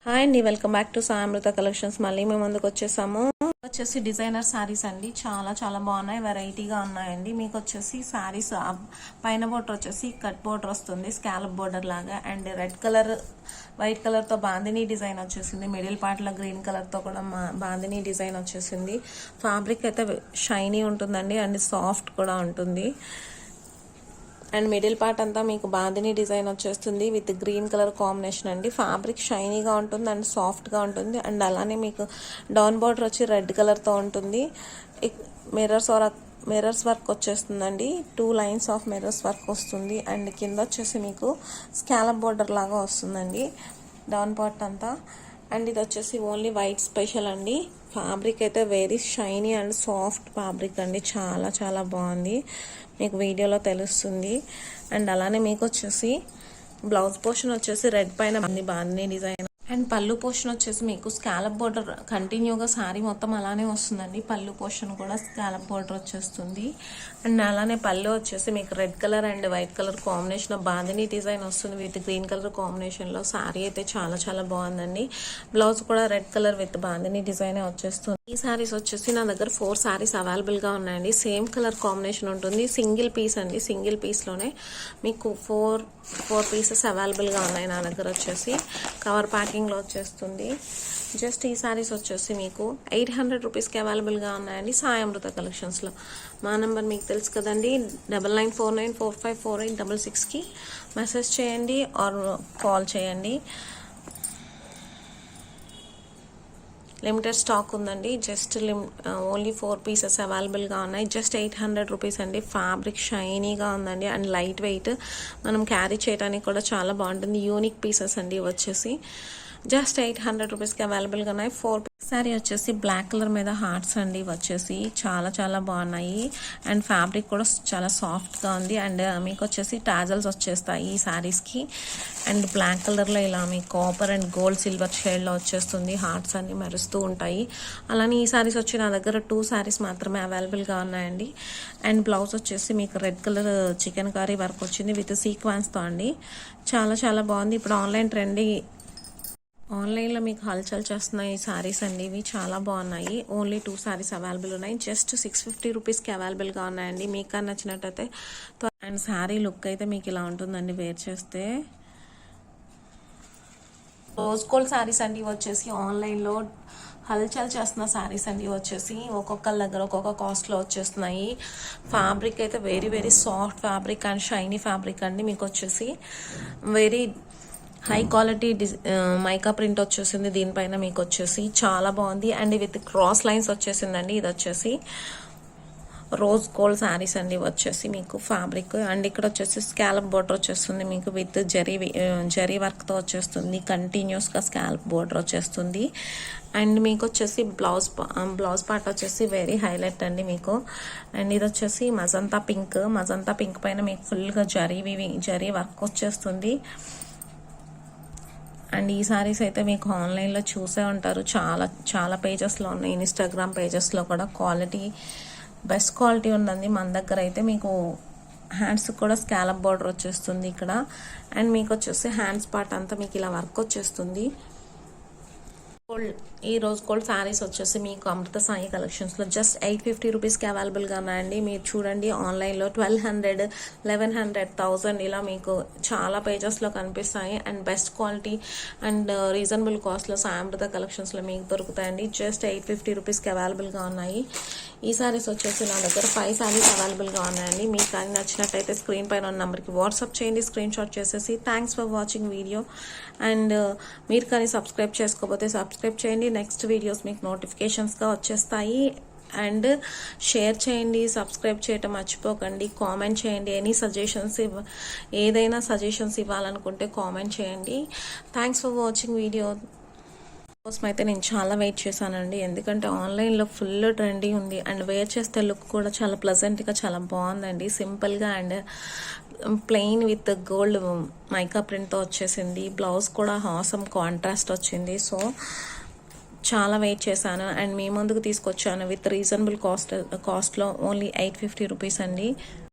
Hi అండి, welcome back to సాయమృత collections. మళ్ళీ మేము ముందుకు వచ్చేసాము. వచ్చేసి డిజైనర్ శారీస్ అండి, చాలా చాలా బాగున్నాయి, వెరైటీగా ఉన్నాయండి. మీకు వచ్చేసి శారీస్ పైన బోర్డర్ వచ్చేసి కట్ బోర్డర్ వస్తుంది, స్కాలప్ బోర్డర్ లాగా. అండ్ రెడ్ కలర్ వైట్ కలర్తో బాందినీ డిజైన్ వచ్చేసింది. మిడిల్ పార్ట్లో గ్రీన్ కలర్తో కూడా బాందినీ డిజైన్ వచ్చేసింది. ఫ్యాబ్రిక్ అయితే షైనీ ఉంటుందండి అండ్ సాఫ్ట్ కూడా ఉంటుంది. అండ్ మిడిల్ పార్ట్ అంతా మీకు బాందినీ డిజైన్ వచ్చేస్తుంది విత్ గ్రీన్ కలర్ కాంబినేషన్ అండి. ఫ్యాబ్రిక్ షైనీగా ఉంటుంది అండ్ సాఫ్ట్గా ఉంటుంది. అండ్ అలానే మీకు డౌన్ బార్డర్ వచ్చి రెడ్ కలర్తో ఉంటుంది. మిర్రర్స్ వర్క్ వచ్చేస్తుందండి, 2 లైన్స్ ఆఫ్ మిర్రర్స్ వర్క్ వస్తుంది. అండ్ కింద వచ్చేసి మీకు స్కాలప్ బోర్డర్ లాగా వస్తుందండి డౌన్ పార్ట్ అంతా. అండ్ ఇది వచ్చేసి ఓన్లీ వైట్ స్పెషల్ అండి. ఫ్యాబ్రిక్ అయితే very shiny and soft fabric అండి, చాలా చాలా బాగుంది, మీకు వీడియోలో తెలుస్తుంది. అండ్ అలానే మీకు వచ్చేసి బ్లౌజ్ పోర్షన్ వచ్చేసి రెడ్ పైన బాందినీ డిజైన్. అండ్ పళ్ళు పోర్షన్ వచ్చేసి మీకు స్కాలప్ బోర్డర్ కంటిన్యూగా శారీ మొత్తం అలానే వస్తుందండి. పళ్ళు పోర్షన్ కూడా స్కాలప్ బోర్డర్ వచ్చేస్తుంది. అండ్ అలానే పళ్ళు వచ్చేసి మీకు red colour and white colour combination bandhani design వస్తుంది విత్ గ్రీన్ కలర్ కాంబినేషన్లో. శారీ అయితే చాలా చాలా బాగుందండి. బ్లౌజ్ కూడా red colour with bandhani design వచ్చేస్తుంది. ఈ శారీస్ వచ్చేసి నా దగ్గర 4 శారీస్ అవైలబుల్గా ఉన్నాయండి. సేమ్ కలర్ కాంబినేషన్ ఉంటుంది. సింగిల్ పీస్ అండి, సింగిల్ పీస్లోనే మీకు 4 పీసెస్ అవైలబుల్గా ఉన్నాయి నా దగ్గర. వచ్చేసి కవర్ ప్యాకింగ్లో వచ్చేస్తుంది. జస్ట్ ఈ శారీస్ వచ్చేసి మీకు 800 రూపీస్కి అవైలబుల్గా ఉన్నాయండి సాయమృత కలెక్షన్స్లో. మా నెంబర్ మీకు తెలుసు కదండి, 9949454866కి మెసేజ్ చేయండి ఆర్ కాల్ చేయండి. లిమిటెడ్ స్టాక్ ఉందండి. జస్ట్ ఓన్లీ 4 పీసెస్ అవైలబుల్గా ఉన్నాయి. జస్ట్ 800 రూపీస్ అండి. ఫ్యాబ్రిక్ షైనీగా ఉందండి అండ్ లైట్ వెయిట్, మనం క్యారీ చేయడానికి కూడా చాలా బాగుంటుంది. యూనిక్ పీసెస్ అండి వచ్చేసి. జస్ట్ 800 రూపీస్కి అవైలబుల్గా ఉన్నాయి. 4 శారీ వచ్చేసి బ్లాక్ కలర్ మీద హార్ట్స్ అండి వచ్చేసి, చాలా చాలా బాగున్నాయి. అండ్ ఫ్యాబ్రిక్ కూడా చాలా సాఫ్ట్గా ఉంది. అండ్ మీకు వచ్చేసి టాజల్స్ వచ్చేస్తాయి ఈ శారీస్కి. అండ్ బ్లాక్ కలర్లో ఇలా మీకు కాపర్ అండ్ గోల్డ్ సిల్వర్ షేడ్లో వచ్చేస్తుంది. హార్ట్స్ అన్ని మెరుస్తూ ఉంటాయి. అలానే ఈ శారీస్ వచ్చి నా దగ్గర 2 శారీస్ మాత్రమే అవైలబుల్గా ఉన్నాయండి. అండ్ బ్లౌజ్ వచ్చేసి మీకు red colour chicken curry work వచ్చింది విత్ సీక్వెన్స్తో అండి, చాలా చాలా బాగుంది. ఇప్పుడు ఆన్లైన్లో మీకు హల్చల్ చేస్తున్నాయి ఈ శారీస్ అండి, ఇవి చాలా బాగున్నాయి. ఓన్లీ 2 శారీస్ అవైలబుల్ ఉన్నాయి. జస్ట్ 650 రూపీస్కి అవైలబుల్గా ఉన్నాయండి. మీకు నచ్చినట్టయితే. అండ్ శారీ లుక్ అయితే మీకు ఇలా ఉంటుందండి వేర్ చేస్తే. రోజ్ గోల్డ్ శారీస్ అండి వచ్చేసి ఆన్లైన్లో హల్చల్ చేస్తున్న శారీస్ అండి వచ్చేసి. ఒక్కొక్కరి దగ్గర ఒక్కొక్క కాస్ట్లో వచ్చేస్తున్నాయి. ఫ్యాబ్రిక్ అయితే very very soft fabric and shiny fabric అండి. మీకు వచ్చేసి very high quality mica print వచ్చేసింది దీనిపైన. మీకు వచ్చేసి చాలా బాగుంది. అండ్ విత్ క్రాస్ లైన్స్ వచ్చేసిందండి. ఇది వచ్చేసి రోజ్ గోల్డ్ శారీస్ అండి వచ్చేసి మీకు ఫ్యాబ్రిక్. అండ్ ఇక్కడ వచ్చేసి స్కాలప్ బోర్డర్ వచ్చేస్తుంది మీకు విత్ జరీ వర్క్తో వచ్చేస్తుంది. కంటిన్యూస్గా స్కాలప్ బోర్డర్ వచ్చేస్తుంది. అండ్ మీకు వచ్చేసి బ్లౌజ్ పార్ట్ వచ్చేసి వెరీ హైలైట్ అండి మీకు. అండ్ ఇది వచ్చేసి మజంతా పింక్ పైన మీకు ఫుల్గా జరీ వర్క్ వచ్చేస్తుంది. అండ్ ఈ శారీస్ అయితే మీకు ఆన్లైన్లో చూసే ఉంటారు, చాలా చాలా పేజెస్లో ఉన్నాయి. ఇన్స్టాగ్రామ్ పేజెస్లో కూడా బెస్ట్ క్వాలిటీ ఉన్నది. మన దగ్గర అయితే మీకు హ్యాండ్స్ కూడా స్కాలప్ బోర్డర్ వచ్చేస్తుంది ఇక్కడ. అండ్ మీకు వచ్చేసి హ్యాండ్స్ పార్ట్ అంతా మీకు ఇలా వర్క్ వచ్చేస్తుంది. ఈ రోజ్ గోల్డ్ శారీస్ వచ్చేసి మీకు అమృత సాయి కలెక్షన్స్లో జస్ట్ 850 రూపీస్కి అవైలబుల్గా ఉన్నాయండి. మీరు చూడండి ఆన్లైన్లో 1200, 1100, 1000 ఇలా మీకు చాలా పేజెస్లో కనిపిస్తాయి. And best quality and reasonable కాస్ట్లో సాయమృత కలెక్షన్స్లో మీకు దొరుకుతాయండి. జస్ట్ 850 రూపీస్కి అవైలబుల్గా ఉన్నాయి. ఈ శారీస్ వచ్చేసి నా దగ్గర 5 శారీస్ అవైలబుల్గా ఉన్నాయండి. మీకు కానీ నచ్చినట్టయితే స్క్రీన్ పైన ఉన్న నెంబర్కి వాట్సాప్ చేయండి, స్క్రీన్ షాట్ చేసేసి. Thanks for watching video. And మీరు కానీ సబ్స్క్రైబ్ చేసుకోకపోతే సబ్స్క్రైబ్ చేయండి. నెక్స్ట్ వీడియోస్ మీకు నోటిఫికేషన్స్గా వచ్చేస్తాయి. అండ్ షేర్ చేయండి, సబ్స్క్రైబ్ చేయటం మర్చిపోకండి. కామెంట్ చేయండి, ఏదైనా సజెషన్స్ ఇవ్వాలనుకుంటే కామెంట్ చేయండి. Thanks for watching video. కోసం అయితే నేను చాలా వెయిట్ చేశానండి, ఎందుకంటే ఆన్లైన్లో ఫుల్ ట్రెండీ ఉంది. అండ్ వేర్ చేస్తే లుక్ కూడా చాలా ప్లెజెంట్గా చాలా బాగుందండి. సింపుల్గా and plain with gold mica ప్రింట్తో వచ్చేసింది. బ్లౌజ్ కూడా హాసమ్ కాంట్రాస్ట్ వచ్చింది. సో చాలా వెయిట్ చేశాను అండ్ మీ ముందుకు తీసుకొచ్చాను విత్ రీజనబుల్ కాస్ట్లో ఓన్లీ 850 రూపీస్ అండి.